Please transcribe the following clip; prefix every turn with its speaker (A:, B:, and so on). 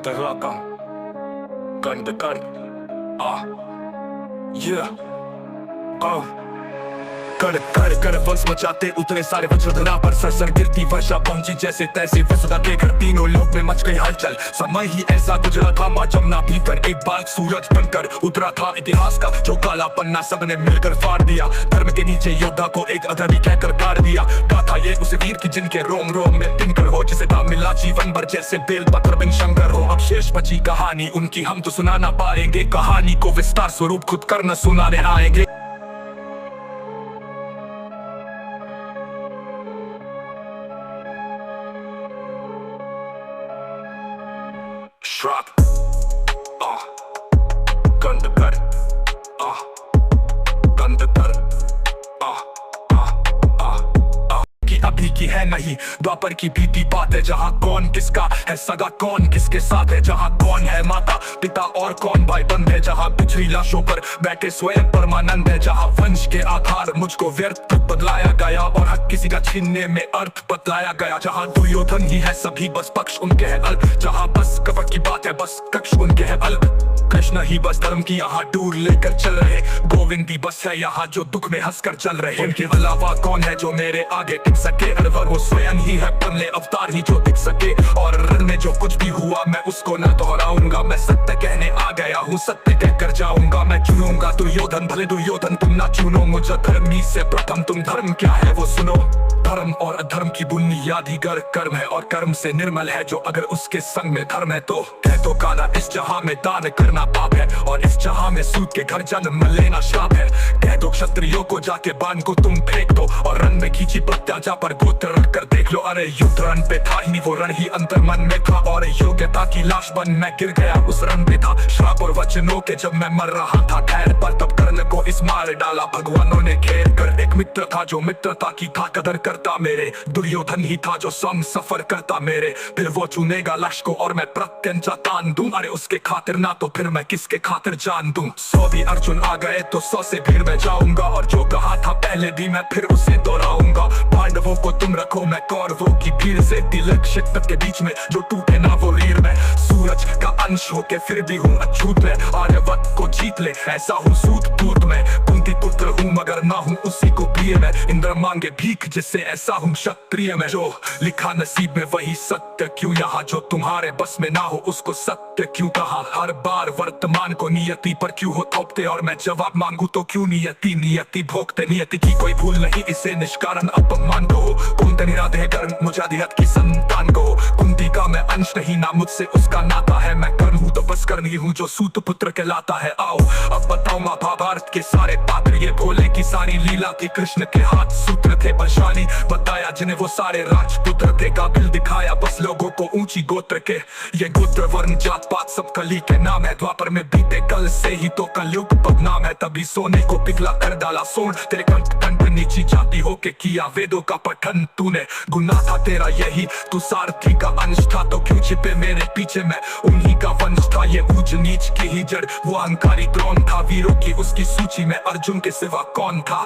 A: rakam gun the gun yeah कर वंश मचाते उतरे सारे वज्रधरा पर सर गिरती वर्षा पहुंची जैसे तैसे वसुधा देकर तीनों लोक में मच गई हलचल। समय ही ऐसा गुजरा था माँ जमुना भीतर एक बार सूरज बनकर उतरा था इतिहास का जो काला पन्ना सबने मिलकर फाड़ दिया। धर्म के नीचे योद्धा को एक अधर्मी कहकर गाड़ दिया। गाथा ये उस वीर की जिनके रोम रोम में तिनकर हो, जिसे था मिला जीवन भर जैसे बेल पत्र बिन शंकर हो। अब शेष बची कहानी उनकी हम तो सुना ना पाएंगे, कहानी को विस्तार स्वरूप खुद कर न सुनाने आएंगे। Shrap, gun the gun, gun the gun, कि अभी की है नहीं द्वापर की बीती बात है, जहाँ कौन किसका है सगा कौन किसके साथ है, जहाँ कौन है माता पिता और कौन भाई बंद है, जहाँ बिछड़ी लाशों पर बैठे स्वयं परमानंद है, जहाँ वंश के आधार मुझको व्यर्थ बदलाया गया और हक किसी का छीनने में अर्थ बदलाया गया, जहाँ दुर्योधन ही है सभी बस पक्ष उनके है अल्प, जहाँ बस कपट की बात है बस कक्ष उनके है अल्प। कृष्ण ही बस धर्म की यहाँ दूर लेकर चल रहे, गोविंद ही बस है यहाँ जो दुख में हंसकर चल रहे। उनके अलावा कौन है जो मेरे आगे टिक सके, अरवर वो स्वयं ही है पन्ने अवतार ही जो दिख सके। और रण में जो कुछ भी हुआ मैं उसको न दोहराऊंगा, मैं सत्य कहने आ गया हूँ सत्य कहकर जाऊंगा। मैं चुनूंगा दुर्योधन भले दुर्योधन तुम ना चुनो मुझे, धर्मी से प्रथम तुम धर्म क्या है वो सुनो। धर्म और अधर्म की बुनियाद ही कर्म है और कर्म से निर्मल है जो अगर उसके संग में धर्म है तो कह दो काला इस जहां में दान करना पाप है और इस जहां में सूद के घर जन्म लेना श्राप है। कह दो क्षत्रियों को जाके बाण को तुम फेंक दो और रण में खींची प्रत्याजा पर गोत्र रख कर देख लो। अरे युद्ध रण पे था ही नहीं वो रण ही अंतर मन में था और योग्यता की लाश बन मैं गिर गया उस रण पे था। श्राप और वचनों के जब मैं मर रहा था ठहर पर तब कर्ण को इस मार डाला भगवानों ने घेर कर। एक मित्र था जो मित्रता की था कदर करता मेरे, दुर्योधन ही था जो संग सफर करता मेरे। फिर वो चुनेगा लाश को और मैं प्रत्यंचा तान दूं, अरे उसके खातिर ना तो फिर मैं किसके खातिर जान दूं। 100 भी अर्जुन आ गए तो 100 से फिर मैं जाऊंगा और जो कहा था पहले भी मैं फिर उसे दोहराऊंगा। पांडवों को तुम रखो मैं कौरवों की भीड़ से, तिलक शिक्षक के बीच में जो टूटे ना वो रीर में। सूरज का अंश होके फिर भी हूँ अछूत में, आर्यवत को जीत ले ऐसा हूँ सूत पूत में। कुंती पुत्र हूँ मगर ना हूँ उसी को प्रिय में, इंद्र मांगे भीख जिससे ऐसा हूँ क्षत्रिय में। जो लिखा नसीब में वही सत्य क्यों यहाँ, जो तुम्हारे बस में ना हो उसको सत्य क्यों कहा। हर बार वर्तमान को नियति पर क्यों हो थोपते और मैं जवाब मांगू तो क्यों नियति नियति भोगते। नियति की कोई भूल नहीं इसे निष्कारण अपमान को, कुंती निराधे कर्म मुजादिहत की संतान को। कुंती का मैं अंश नहीं ना मुझसे उसका नाता है, मैं कर्ण हूँ तो बस कर्णी हूँ जो सूत पुत्र कहलाता है। आओ अब बताओ महाभारत के सारे पात्र ये भोले की सारी लीला थी, कृष्ण के हाथ सूत्र थे बलशाली बताया जिन्हें वो सारे राजपुत्र थे। काबिल दिखाया बस लोगों को ऊंची गोत्र के, ये गोत्र वर्ण जात पात सब कली के नाम है। द्वापर में बीते कल से ही तो कलयुग बदनाम है, तभी सोने को पिघला कर डाला सोन। तेरे कंठ नीची जाति होके किया वेदों का पठन तूने, गुनाह था तेरा यही तू सारथी का अंश था तो क्यों छिपे मेरे पीछे। मैं उन्हीं का वंश था ये ऊंच नीच की ही जड़, वो अहंकारी द्रोण था वीरों की उसकी सूची में अर्जुन के सिवा कौन था।